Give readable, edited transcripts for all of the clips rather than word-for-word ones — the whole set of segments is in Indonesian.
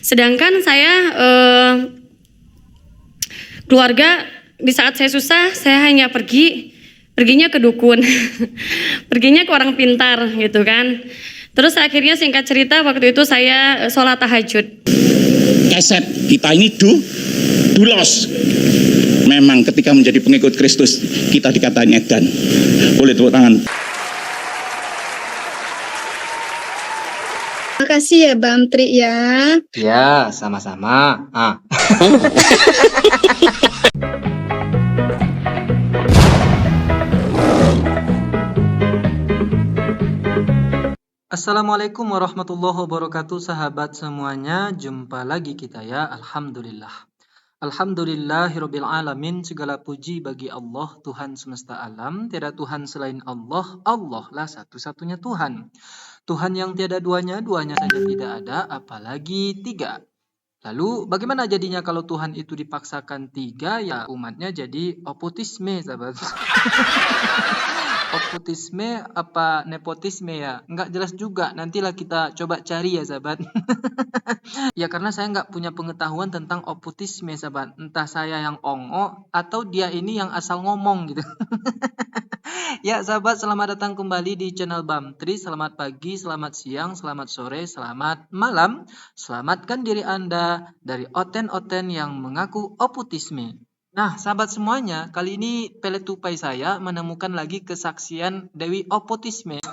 Sedangkan saya keluarga di saat saya susah, saya hanya perginya ke dukun, perginya ke orang pintar gitu kan. Terus akhirnya singkat cerita waktu itu saya sholat tahajud. Keset kita ini dulos. Memang ketika menjadi pengikut Kristus kita dikatakan edan. Boleh tepuk tangan. Terima kasih ya Bang Tri ya. Ya, sama-sama. Assalamualaikum warahmatullahi wabarakatuh, sahabat semuanya. Jumpa lagi kita ya. Alhamdulillah. Alhamdulillahirabbil alamin. Segala puji bagi Allah, Tuhan semesta alam. Tiada Tuhan selain Allah. Allah lah satu-satunya Tuhan. Tuhan yang tiada duanya, duanya saja tidak ada, apalagi tiga. Lalu bagaimana jadinya kalau Tuhan itu dipaksakan tiga? Ya umatnya jadi oportunisme, sahabat. Oportunisme apa nepotisme ya? Nggak jelas juga. Nantilah kita coba cari ya, sahabat. Ya karena saya nggak punya pengetahuan tentang oportunisme, sahabat. Entah saya yang ongo atau dia ini yang asal ngomong gitu. Ya sahabat, selamat datang kembali di channel Bamtri. Selamat pagi, selamat siang, selamat sore, selamat malam. Selamatkan diri Anda dari oten-oten yang mengaku oportunisme. Nah sahabat semuanya, kali ini peletupai saya menemukan lagi kesaksian Dewi oportunisme.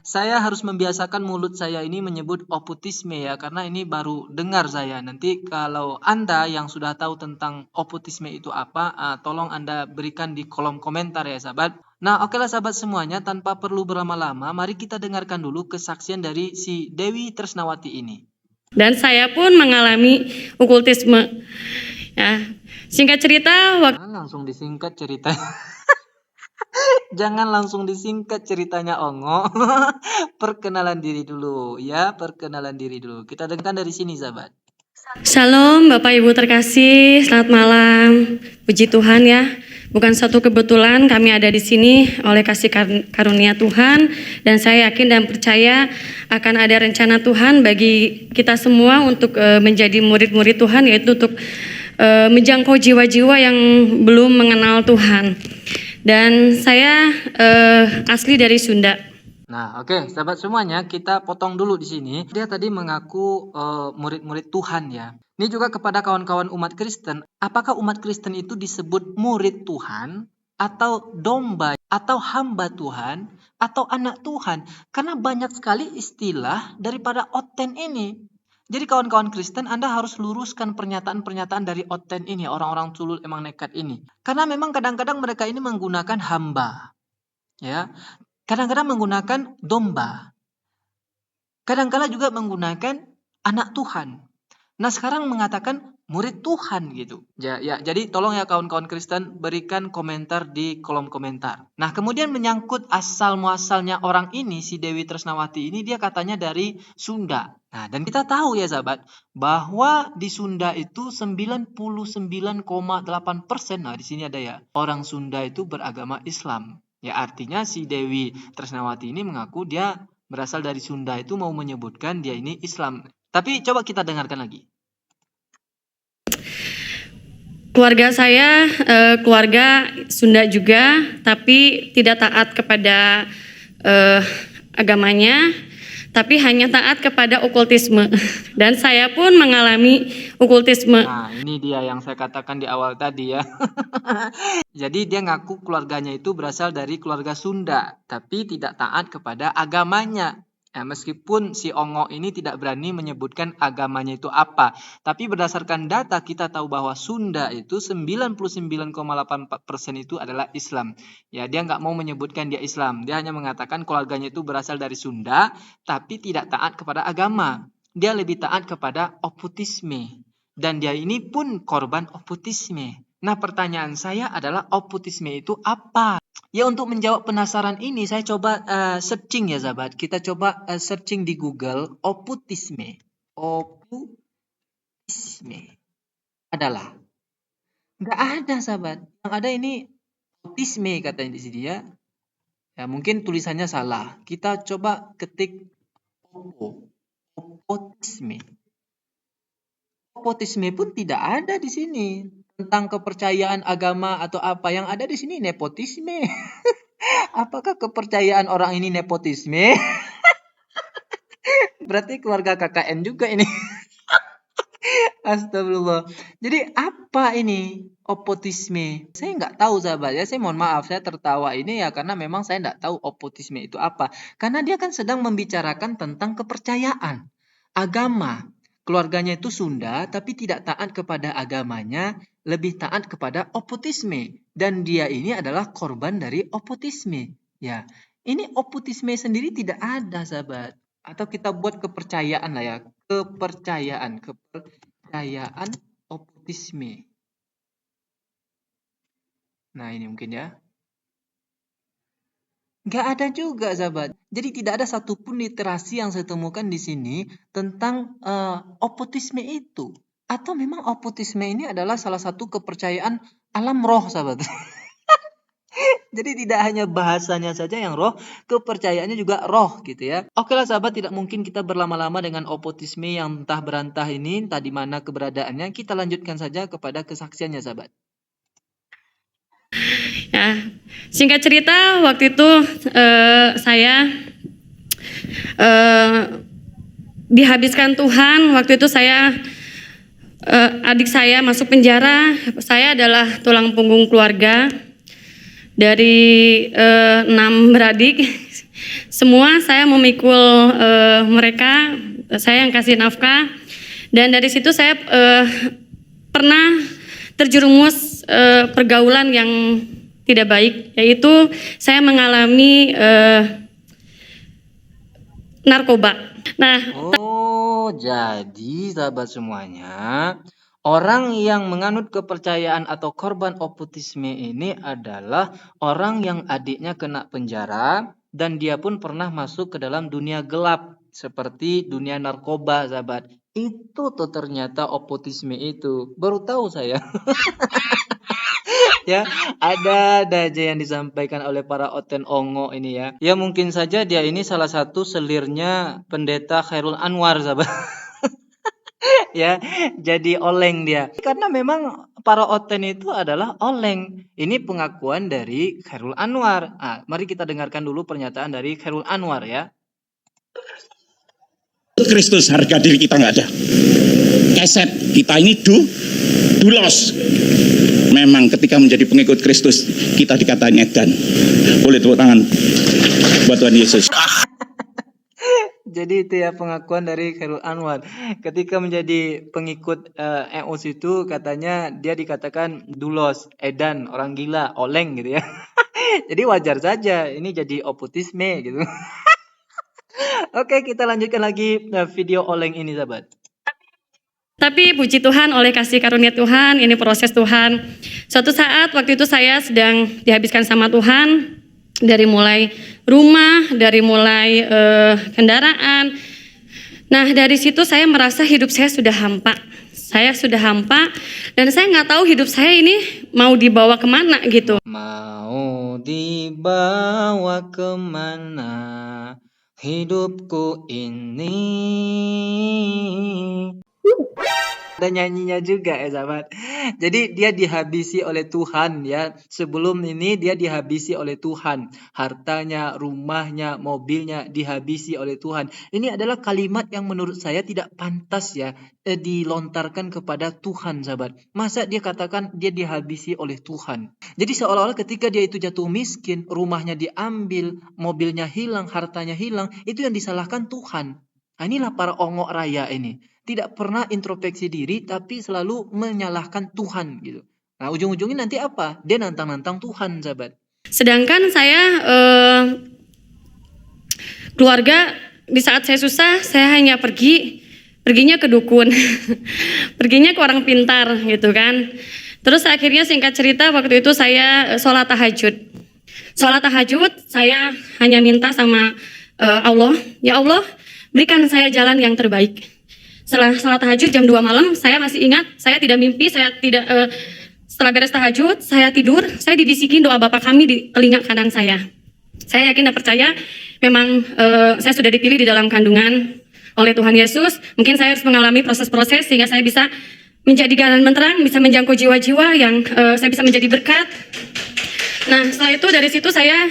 Saya harus membiasakan mulut saya ini menyebut oportunisme ya, karena ini baru dengar saya. Nanti kalau Anda yang sudah tahu tentang oportunisme itu apa, tolong Anda berikan di kolom komentar ya sahabat. Nah oke lah sahabat semuanya, tanpa perlu berlama-lama, mari kita dengarkan dulu kesaksian dari si Dewi Tresnawati ini. Dan saya pun mengalami okultisme. Ya, singkat cerita Langsung disingkat cerita. Jangan langsung disingkat ceritanya Ongo. Perkenalan diri dulu ya, perkenalan diri dulu. Kita dengarkan dari sini sahabat. Shalom Bapak Ibu terkasih, selamat malam. Puji Tuhan ya. Bukan satu kebetulan kami ada di sini oleh kasih karunia Tuhan, dan saya yakin dan percaya akan ada rencana Tuhan bagi kita semua untuk menjadi murid-murid Tuhan, yaitu untuk menjangkau jiwa-jiwa yang belum mengenal Tuhan. Dan saya asli dari Sunda. Nah, oke, sahabat semuanya, kita potong dulu di sini. Dia tadi mengaku murid-murid Tuhan ya. Ini juga kepada kawan-kawan umat Kristen, apakah umat Kristen itu disebut murid Tuhan atau domba atau hamba Tuhan atau anak Tuhan? Karena banyak sekali istilah daripada oten ini. Jadi kawan-kawan Kristen, Anda harus luruskan pernyataan-pernyataan dari oten ini, orang-orang culul emang nekat ini. Karena memang kadang-kadang mereka ini menggunakan hamba. Ya, kadang-kadang menggunakan domba. Kadang-kadang juga menggunakan anak Tuhan. Nah, sekarang mengatakan murid Tuhan gitu. Ya, jadi tolong ya kawan-kawan Kristen berikan komentar di kolom komentar. Nah, kemudian menyangkut asal muasalnya orang ini, si Dewi Tresnawati ini, dia katanya dari Sunda. Nah, dan kita tahu ya sahabat, bahwa di Sunda itu 99,8%, nah di sini ada ya, orang Sunda itu beragama Islam. Ya artinya si Dewi Tresnawati ini mengaku dia berasal dari Sunda, itu mau menyebutkan dia ini Islam. Tapi coba kita dengarkan lagi. Keluarga saya keluarga Sunda juga, tapi tidak taat kepada agamanya, tapi hanya taat kepada okultisme. Dan saya pun mengalami okultisme. Nah, ini dia yang saya katakan di awal tadi ya. Jadi dia ngaku keluarganya itu berasal dari keluarga Sunda, tapi tidak taat kepada agamanya. Ya, meskipun si Ongo ini tidak berani menyebutkan agamanya itu apa, tapi berdasarkan data kita tahu bahwa Sunda itu 99,84% itu adalah Islam. Ya, dia nggak mau menyebutkan dia Islam, dia hanya mengatakan keluarganya itu berasal dari Sunda, tapi tidak taat kepada agama. Dia lebih taat kepada okultisme, dan dia ini pun korban okultisme. Nah, pertanyaan saya adalah okultisme itu apa? Ya, untuk menjawab penasaran ini saya coba searching ya sahabat. Kita coba searching di Google okultisme. Okultisme adalah, nggak ada sahabat. Yang ada ini okultisme katanya di sini ya. Ya mungkin tulisannya salah. Kita coba ketik opo. opotisme. Opotisme pun tidak ada di sini. Tentang kepercayaan agama atau apa yang ada di sini nepotisme. Apakah kepercayaan orang ini nepotisme? Berarti keluarga KKN juga ini. Astagfirullah. Jadi apa ini opotisme? Saya nggak tahu sahabat ya. Saya mohon maaf saya tertawa ini ya karena memang saya nggak tahu opotisme itu apa. Karena dia kan sedang membicarakan tentang kepercayaan, agama. Keluarganya itu Sunda tapi tidak taat kepada agamanya, lebih taat kepada opotisme. Dan dia ini adalah korban dari opotisme. Ya, ini opotisme sendiri tidak ada sahabat. Atau kita buat kepercayaan lah ya. Kepercayaan opotisme. Nah ini mungkin ya. Nggak ada juga sahabat. Jadi tidak ada satupun literasi yang saya temukan di sini tentang opotisme itu. Atau memang opotisme ini adalah salah satu kepercayaan alam roh sahabat. Jadi tidak hanya bahasanya saja yang roh, kepercayaannya juga roh gitu ya. Oke lah sahabat, tidak mungkin kita berlama-lama dengan opotisme yang entah berantah ini, entah di mana keberadaannya. Kita lanjutkan saja kepada kesaksiannya sahabat. Ya, singkat cerita waktu itu saya dihabiskan Tuhan. Waktu itu saya adik saya masuk penjara. Saya adalah tulang punggung keluarga. Dari 6 beradik, semua saya memikul mereka, saya yang kasih nafkah. Dan dari situ saya pernah terjerumus pergaulan yang tidak baik, yaitu saya mengalami narkoba. Nah, Jadi sahabat semuanya, orang yang menganut kepercayaan atau korban opotisme ini adalah orang yang adiknya kena penjara dan dia pun pernah masuk ke dalam dunia gelap seperti dunia narkoba sahabat. Itu tuh ternyata opotisme itu. Baru tahu saya. Ya, ada aja yang disampaikan oleh para Oten Ongo ini ya. Ya mungkin saja dia ini salah satu selirnya pendeta Khairul Anwar sahabat. Ya, jadi oleng dia. Karena memang para Oten itu adalah oleng. Ini pengakuan dari Khairul Anwar. Mari kita dengarkan dulu pernyataan dari Khairul Anwar ya. Kristus harga diri kita nggak ada. Keset kita ini dulos. Memang ketika menjadi pengikut Kristus kita dikatakan edan. Boleh tepuk tangan buat Tuhan Yesus. Jadi itu ya pengakuan dari Khairul Anwar. Ketika menjadi pengikut EOS itu katanya dia dikatakan dulos, edan, orang gila, oleng gitu ya. Jadi wajar saja ini jadi opotisme gitu. Oke, kita lanjutkan lagi video oleng ini sahabat. tapi puji Tuhan oleh kasih karunia Tuhan, ini proses Tuhan. Suatu saat waktu itu saya sedang dihabiskan sama Tuhan, dari mulai rumah, dari mulai kendaraan. Nah dari situ saya merasa hidup saya sudah hampa. Saya sudah hampa dan saya nggak tahu hidup saya ini mau dibawa kemana gitu. Mau dibawa kemana hidupku ini? Ada nyanyinya juga ya sahabat. Jadi dia dihabisi oleh Tuhan ya. Sebelum ini dia dihabisi oleh Tuhan. Hartanya, rumahnya, mobilnya dihabisi oleh Tuhan. Ini adalah kalimat yang menurut saya tidak pantas ya dilontarkan kepada Tuhan sahabat. Masa dia katakan dia dihabisi oleh Tuhan. Jadi seolah-olah ketika dia itu jatuh miskin, rumahnya diambil, mobilnya hilang, hartanya hilang, itu yang disalahkan Tuhan. Nah, inilah para ongok raya ini. Tidak pernah introspeksi diri tapi selalu menyalahkan Tuhan gitu. Nah ujung-ujungnya nanti apa? Dia nantang-nantang Tuhan sahabat. Sedangkan saya keluarga di saat saya susah saya hanya perginya ke dukun. Perginya ke orang pintar gitu kan. Terus akhirnya singkat cerita waktu itu saya sholat tahajud. Sholat tahajud saya hanya minta sama Allah, ya Allah berikan saya jalan yang terbaik. Setelah salat tahajud jam 2 malam, saya masih ingat, saya tidak mimpi, setelah beres tahajud, saya tidur, saya dibisikin doa Bapa kami di telinga kanan saya. Saya yakin dan percaya, memang saya sudah dipilih di dalam kandungan oleh Tuhan Yesus. Mungkin saya harus mengalami proses-proses sehingga saya bisa menjadi galan terang, bisa menjangkau jiwa-jiwa yang saya bisa menjadi berkat. Nah, setelah itu dari situ saya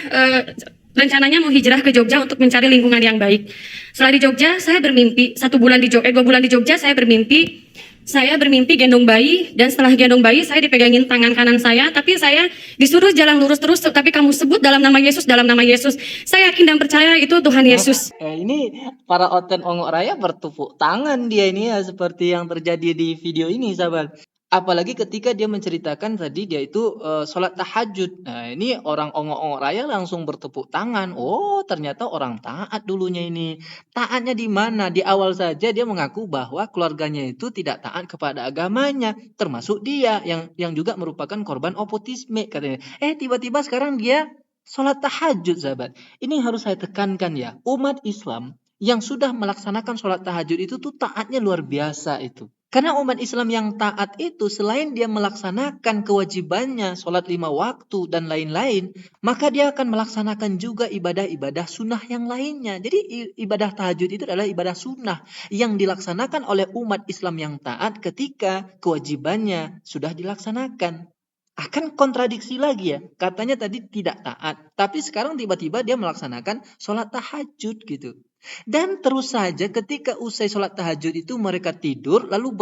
rencananya mau hijrah ke Jogja untuk mencari lingkungan yang baik. Setelah di Jogja, saya bermimpi 2 bulan di Jogja saya bermimpi gendong bayi, dan setelah gendong bayi saya dipegangin tangan kanan saya, tapi saya disuruh jalan lurus terus, tapi kamu sebut dalam nama Yesus, dalam nama Yesus. Saya yakin dan percaya itu Tuhan Yesus. Ini para Oten Ongok Raya bertepuk tangan dia ini ya, seperti yang terjadi di video ini, sahabat. Apalagi ketika dia menceritakan tadi dia itu sholat tahajud. Nah, ini orang Ongok-Ongok Raya langsung bertepuk tangan. Oh, ternyata orang taat dulunya ini. Taatnya di mana? Di awal saja dia mengaku bahwa keluarganya itu tidak taat kepada agamanya, termasuk dia yang juga merupakan korban oportunisme katanya. Tiba-tiba sekarang dia sholat tahajud, sahabat. Ini harus saya tekankan ya. Umat Islam yang sudah melaksanakan sholat tahajud itu tuh taatnya luar biasa itu. Karena umat Islam yang taat itu selain dia melaksanakan kewajibannya, sholat 5 waktu dan lain-lain, maka dia akan melaksanakan juga ibadah-ibadah sunnah yang lainnya. Jadi ibadah tahajud itu adalah ibadah sunnah yang dilaksanakan oleh umat Islam yang taat ketika kewajibannya sudah dilaksanakan. Akan kontradiksi lagi ya, katanya tadi tidak taat, tapi sekarang tiba-tiba dia melaksanakan sholat tahajud gitu. Dan terus saja ketika usai sholat tahajud itu mereka tidur lalu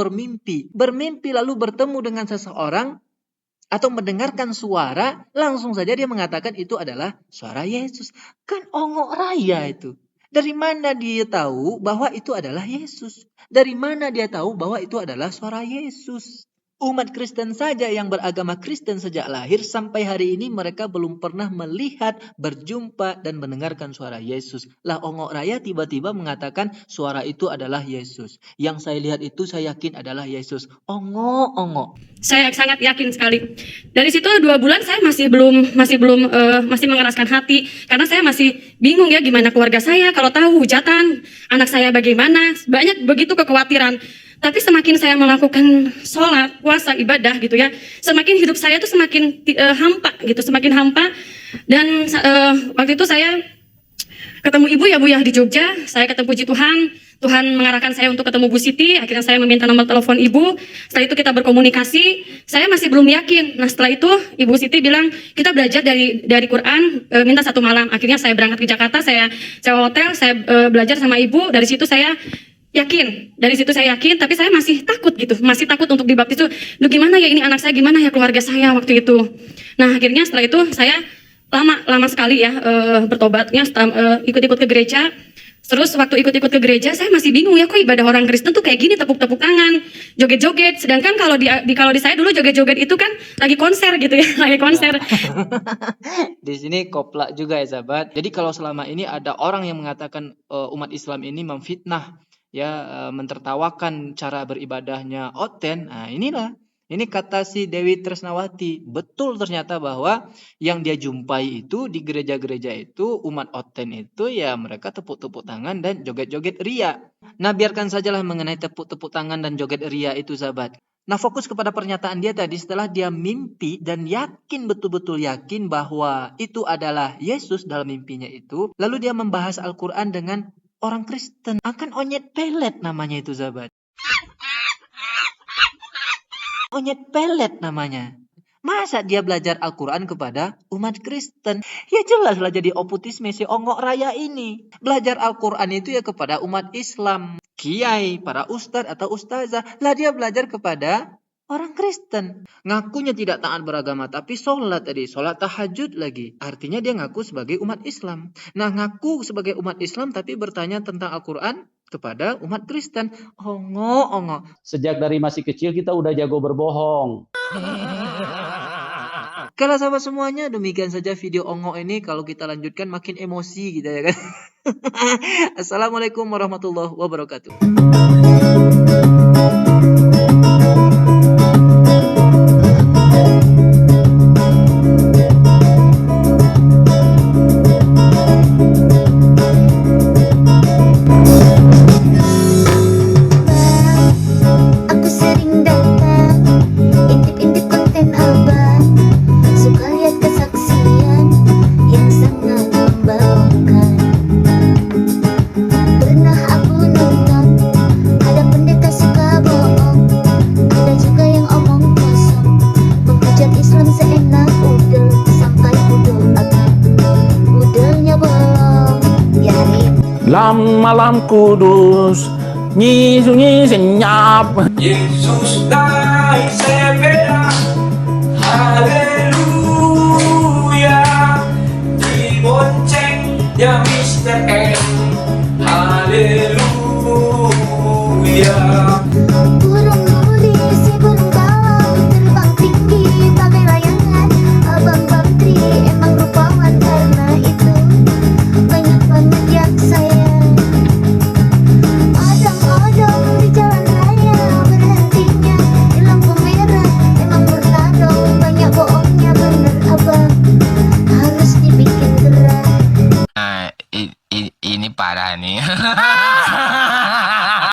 bermimpi lalu bertemu dengan seseorang atau mendengarkan suara, langsung saja dia mengatakan itu adalah suara Yesus. Kan Ongok Raya itu. Dari mana dia tahu bahwa itu adalah Yesus? Dari mana dia tahu bahwa itu adalah suara Yesus? Umat Kristen saja yang beragama Kristen sejak lahir sampai hari ini mereka belum pernah melihat, berjumpa dan mendengarkan suara Yesus. Lah Ongok Raya tiba-tiba mengatakan suara itu adalah Yesus. Yang saya lihat itu saya yakin adalah Yesus. Ongok. Saya sangat yakin sekali. Dari situ 2 bulan saya masih mengeraskan hati karena saya masih bingung ya gimana keluarga saya kalau tahu hujatan, anak saya bagaimana, banyak begitu kekhawatiran. Tapi semakin saya melakukan sholat, puasa, ibadah gitu ya, semakin hidup saya tuh semakin semakin hampa. Dan waktu itu saya ketemu ibu ya Bu ya di Jogja, saya ketemu puji Tuhan mengarahkan saya untuk ketemu Bu Siti, akhirnya saya meminta nomor telepon ibu, setelah itu kita berkomunikasi, saya masih belum yakin. Nah setelah itu Ibu Siti bilang, kita belajar dari Quran, minta 1 malam, akhirnya saya berangkat ke Jakarta, saya sewa hotel, saya belajar sama ibu, dari situ saya yakin, tapi saya masih takut untuk dibaptis itu. Lu gimana ya ini anak saya, gimana ya keluarga saya waktu itu. Nah akhirnya setelah itu saya lama sekali ya bertobatnya, ikut-ikut ke gereja. Terus waktu ikut-ikut ke gereja saya masih bingung ya, kok ibadah orang Kristen tuh kayak gini, tepuk-tepuk tangan, joget-joget. Sedangkan kalau di saya dulu joget-joget itu kan lagi konser gitu ya, lagi konser. Di sini koplak juga ya sahabat. Jadi kalau selama ini ada orang yang mengatakan umat Islam ini memfitnah, ya mentertawakan cara beribadahnya Oten. Nah ini kata si Dewi Tresnawati, betul ternyata bahwa yang dia jumpai itu di gereja-gereja itu umat Oten itu ya mereka tepuk-tepuk tangan dan joget-joget ria. Nah biarkan sajalah mengenai tepuk-tepuk tangan dan joget ria itu sahabat. Nah fokus kepada pernyataan dia tadi setelah dia mimpi dan betul-betul yakin bahwa itu adalah Yesus dalam mimpinya itu. Lalu dia membahas Al-Quran dengan orang Kristen, akan onyet pelet namanya itu sahabat. Onyet pelet namanya. Masa dia belajar Al-Quran kepada umat Kristen? Ya jelaslah jadi oportunisme si Ongok Raya ini. Belajar Al-Quran itu ya kepada umat Islam. Kiai, para ustadz atau ustazah. Lah dia belajar kepada orang Kristen. Ngakunya tidak taat beragama tapi sholat tahajud lagi. Artinya dia ngaku sebagai umat Islam. Nah ngaku sebagai umat Islam tapi bertanya tentang Al-Quran kepada umat Kristen. Ongok. Sejak dari masih kecil kita udah jago berbohong. Kalau sahabat semuanya, demikian saja video Ongok ini. Kalau kita lanjutkan makin emosi gitu ya kan. Assalamualaikum warahmatullahi wabarakatuh. Aku sering datang, intip-intip konten abang, suka lihat kesaksian yang sangat membanggakan. Pernah aku nonton malam kudus, nyi senyap. Yesus naik sepeda, haleluya, dibonceng ya Mr. M, haleluya.